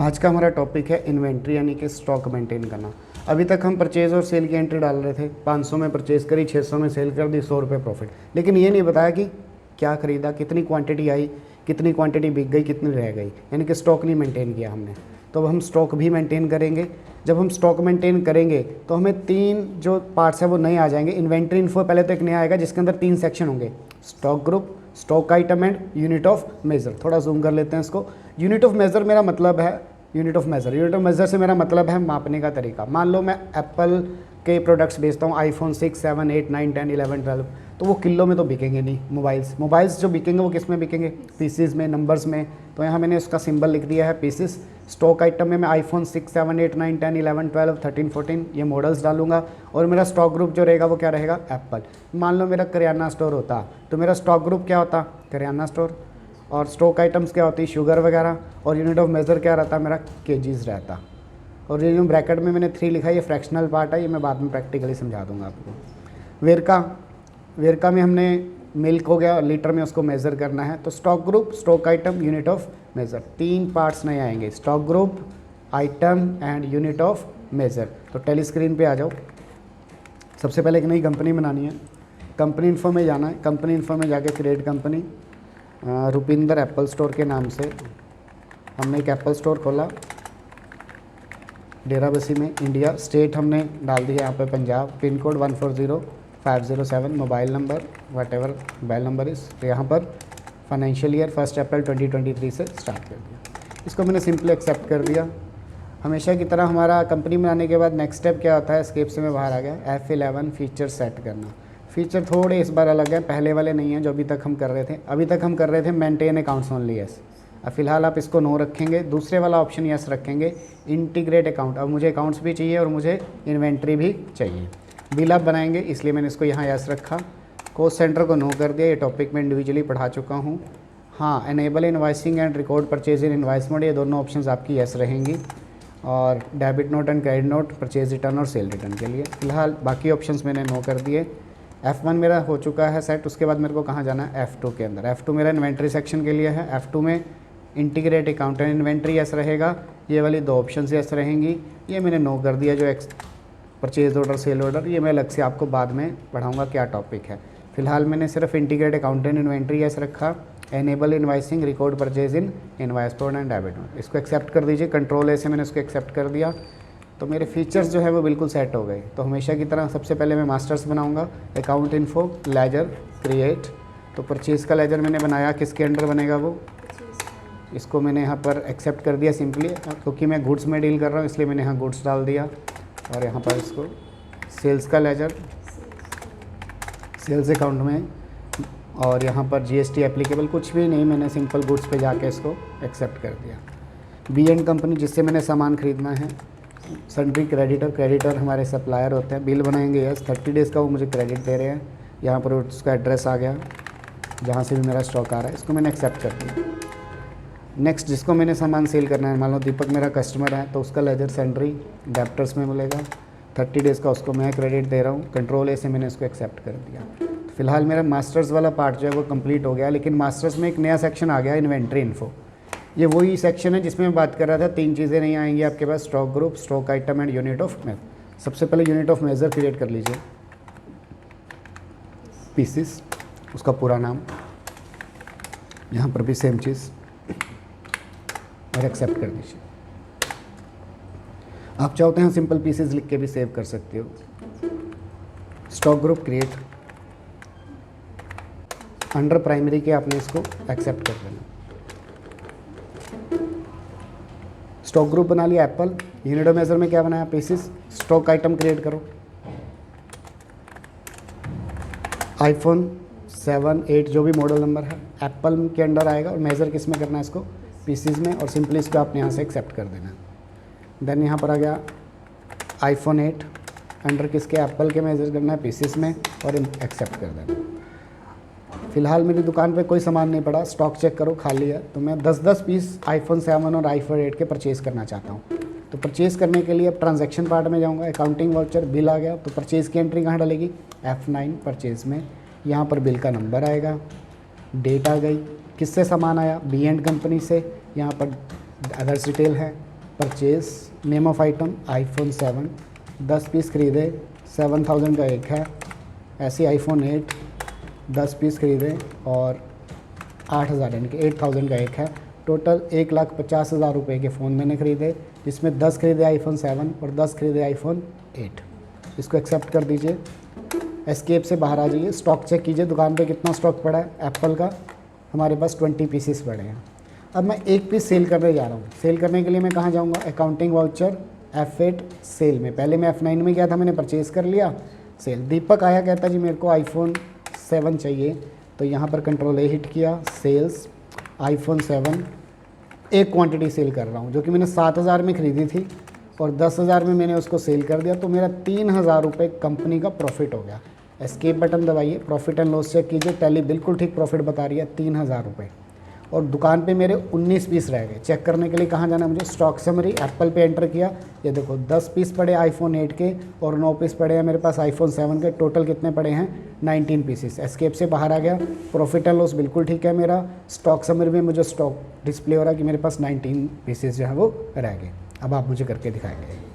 आज का हमारा टॉपिक है इन्वेंट्री यानी कि स्टॉक मेंटेन करना। अभी तक हम परचेज़ और सेल की एंट्री डाल रहे थे। 500 में परचेज़ करी, 600 में सेल कर दी, 100 रुपये प्रॉफिट। लेकिन ये नहीं बताया कि क्या ख़रीदा, कितनी क्वांटिटी आई, कितनी क्वांटिटी बिक गई, कितनी रह गई, यानी कि स्टॉक नहीं मेंटेन किया हमने। तो अब हम स्टॉक भी मेंटेन करेंगे। जब हम स्टॉक मेंटेन करेंगे तो हमें 3 जो पार्ट्स है वो नए आ जाएंगे। इन्वेंट्री इन्फो पहले तो एक नया आएगा जिसके अंदर 3 सेक्शन होंगे, stock group, stock item and unit of measure. थोड़ा जूम कर लेते हैं इसको। यूनिट ऑफ मेजर मेरा मतलब है यूनिट ऑफ मेज़र से मेरा मतलब है मापने का तरीका। मान लो मैं एप्पल के प्रोडक्ट्स बेचता हूँ, आईफोन 6, 7, 8, 9, 10, 11, 12, तो वो किलो में तो बिकेंगे नहीं। मोबाइल्स जो बिकेंगे वो किस में बिकेंगे, पीसीज में, नंबर्स में। तो यहाँ मैंने उसका सिंबल लिख दिया है पीसीस। स्टॉक आइटम में मैं आईफोन 6, 7, 8, 9, 10, 11, 12, 13, 14 ये मॉडल्स डालूंगा। और मेरा स्टॉक ग्रुप जो रहेगा वो क्या रहेगा, एप्पल। मान लो मेरा करियाना स्टोर होता तो मेरा स्टॉक ग्रुप क्या होता, करियाना स्टोर। और स्टॉक आइटम्स क्या होती, शुगर वगैरह। और यूनिट ऑफ मेज़र क्या रहता मेरा, केजीज रहता। और ये जो ब्रैकेट में मैंने 3 लिखा है ये फ्रैक्शनल पार्ट है, ये मैं बाद में प्रैक्टिकली समझा दूंगा आपको। वेरका में हमने मिल्क हो गया, लीटर में उसको मेज़र करना है। तो stock group, stock item, unit of measure, 3 parts नए आएंगे, stock group, item and unit of measure. तो टेली स्क्रीन पे आ जाओ। सबसे पहले एक नई कंपनी बनानी है, कंपनी इन्फो में जाना है। कंपनी इन्फो में जाके create company, Rupinder Apple store के नाम से हमने एक एप्पल स्टोर खोला डेराबस्सी में, इंडिया। स्टेट हमने डाल दिया यहाँ पे Punjab, pin code 140507, mobile number what ever mobile number इस। तो यहाँ पर फाइनेंशियल ईयर 1 अप्रैल 2023 से स्टार्ट कर दिया। इसको मैंने सिंपली एक्सेप्ट कर दिया। हमेशा की तरह हमारा कंपनी बनाने के बाद नेक्स्ट स्टेप क्या होता है, एस्केप से मैं बाहर आ गया, F11 फीचर सेट करना। फीचर थोड़े इस बार अलग है, पहले वाले नहीं हैं जो अभी तक हम कर रहे थे। अभी तक हम कर रहे थे मेंटेन अकाउंट्स ओनली यस। अब फिलहाल आप इसको नो रखेंगे, दूसरे वाला ऑप्शन यस रखेंगे, इंटीग्रेट अकाउंट। अब मुझे अकाउंट्स भी चाहिए और मुझे इन्वेंट्री भी चाहिए। बिल आप बनाएंगे इसलिए मैंने इसको यहाँ यस रखा। कॉस्ट सेंटर को नो कर दिया, ये टॉपिक मैं इंडिविजुअली पढ़ा चुका हूँ। हाँ, enable invoicing and record purchase in invoice mode, ये दोनों ऑप्शंस आपकी यस रहेंगी। और debit note and credit note, purchase return और सेल रिटर्न के लिए फिलहाल बाकी ऑप्शंस मैंने नो कर दिए। F1 मेरा हो चुका है सेट। उसके बाद मेरे को कहाँ जाना है, F2 के अंदर। F2 मेरा इन्वेंट्री सेक्शन के लिए है। F2 में integrate account and inventory yes रहेगा, ये वाली 2 ऑप्शंस यस रहेंगी। ये मैंने नो कर दिया, जो परचेज ऑर्डर, सेल ऑर्डर, ये मैं अलग से आपको बाद में पढ़ाऊँगा क्या टॉपिक है। फिलहाल मैंने सिर्फ integrate account and inventory yes रखा। Enable invoicing, record purchase in invoice mode and debit note, इसको एक्सेप्ट कर दीजिए। कंट्रोल ए से मैंने इसको एक्सेप्ट कर दिया। तो मेरे फीचर्स जो है वो बिल्कुल सेट हो गए। तो हमेशा की तरह सबसे पहले मैं मास्टर्स बनाऊंगा, अकाउंट इन्फो, लेजर, क्रिएट। तो परचेज़ का लेजर मैंने बनाया, किसके अंडर बनेगा वो, इसको मैंने यहाँ पर एक्सेप्ट कर दिया सिंपली, क्योंकि मैं गुड्स में डील कर रहा हूँ इसलिए मैंने यहाँ गुड्स डाल दिया। और यहाँ पर इसको सेल्स का लेजर, सेल्स अकाउंट में। और यहाँ पर जीएसटी एप्लीकेबल कुछ भी नहीं, मैंने सिंपल गुड्स पे जाके इसको एक्सेप्ट कर दिया। बी एंड कंपनी, जिससे मैंने सामान ख़रीदना है। सन्ड्री क्रेडिटर हमारे सप्लायर होते हैं। बिल बनाएंगे यस, 30 डेज़ का वो मुझे क्रेडिट दे रहे हैं। यहाँ पर उसका एड्रेस आ गया जहाँ से भी मेरा स्टॉक आ रहा है, इसको मैंने एक्सेप्ट कर दिया। नेक्स्ट, जिसको मैंने सामान सेल करना है, मान लो दीपक मेरा कस्टमर है, तो उसका लेजर सन्ड्री डेप्टर्स में मिलेगा। 30 डेज़ का उसको मैं क्रेडिट दे रहा हूँ। कंट्रोल ए से मैंने उसको एक्सेप्ट कर दिया। तो फिलहाल मेरा मास्टर्स वाला पार्ट जो है वो कंप्लीट हो गया। लेकिन मास्टर्स में एक नया सेक्शन आ गया, इन्वेंट्री इन्फो। ये वही सेक्शन है जिसमें मैं बात कर रहा था। 3 चीज़ें नहीं आएंगी आपके पास, stock group, stock item and unit of measure. सबसे पहले यूनिट ऑफ मेजर क्रिएट कर लीजिए, पीसीस, उसका पूरा नाम, यहाँ पर भी सेम चीज़, और एक्सेप्ट कर दीजिए। आप चाहते हैं सिंपल पीसेस लिख के भी सेव कर सकते हो। Stock group create, under primary के आपने इसको एक्सेप्ट कर लेना। स्टॉक ग्रुप बना लिया एप्पल, यूनिट ऑफ मेजर में क्या बनाया, पीसेस। स्टॉक आइटम क्रिएट करो, आईफोन 7, 8 जो भी मॉडल नंबर है एप्पल के अंडर आएगा। और मेज़र किस में करना है इसको, पीसेस में। और सिंपली इसको आपने यहाँ से एक्सेप्ट कर देना। देन यहाँ पर आ गया आईफोन 8, अंडर किसके, एप्पल के मेज़र करना है, पीसेस में, और एक्सेप्ट कर देना। फिलहाल मेरी दुकान पे कोई सामान नहीं पड़ा, स्टॉक चेक करो खाली है। तो मैं 10-10 पीस आईफोन 7 और आईफोन 8 के परचेज़ करना चाहता हूँ। तो परचेज़ करने के लिए अब ट्रांजैक्शन पार्ट में जाऊँगा, अकाउंटिंग वाउचर, बिल आ गया। तो परचेज़ की एंट्री कहाँ डलेगी, F9 परचेज़ में। यहाँ पर बिल का नंबर आएगा, डेट आ गई, किससे सामान आया, बी एंड कंपनी से। यहाँ पर अदर्स डिटेल है, purchase, name of item iPhone 7, 10 piece खरीदे 7000 का एक है। ऐसे आईफोन 8 10 पीस खरीदे और 8000 यानी कि 8000 का एक है। टोटल 1,50,000 रुपये के फ़ोन मैंने खरीदे, जिसमें 10 खरीदे आईफोन 7 और 10 खरीदे आईफोन 8। इसको एक्सेप्ट कर दीजिए, एस्केप से बाहर आ जाइए, स्टॉक चेक कीजिए दुकान पे कितना स्टॉक पड़ा है। एप्पल का हमारे पास 20 पीसेस पड़े हैं। अब मैं एक पीस सेल करने जा रहा हूँ। सेल करने के लिए मैं कहाँ जाऊँगा, अकाउंटिंग वाउचर F8 सेल में। पहले मैं F9 में गया था, मैंने परचेज़ कर लिया, सेल। दीपक आया, कहता जी मेरे को आईफोन 7 चाहिए, तो यहाँ पर कंट्रोल A हिट किया, सेल्स आईफोन 7 एक क्वांटिटी सेल कर रहा हूँ, जो कि मैंने 7000 में ख़रीदी थी और 10,000 में मैंने उसको सेल कर दिया, तो मेरा 3000 रुपये कंपनी का प्रॉफिट हो गया। एस्केप बटन दबाइए, प्रॉफिट एंड लॉस चेक कीजिए, टैली बिल्कुल ठीक प्रॉफिट बता रही है 3000 रुपये। और दुकान पे मेरे 19 पीस रह गए। चेक करने के लिए कहाँ जाना है मुझे, स्टॉक समरी, एप्पल पे एंटर किया, ये देखो 10 पीस पड़े आईफोन 8 के और 9 पीस पड़े हैं मेरे पास आईफोन 7 के। टोटल कितने पड़े हैं, 19 पीसेस। एस्केप से बाहर आ गया, प्रॉफिट एंड लॉस बिल्कुल ठीक है मेरा। स्टॉक समरी में मुझे स्टॉक डिस्प्ले हो रहा है कि मेरे पास 19 पीसेस जो है वो रह गए। अब आप मुझे करके दिखाएंगे।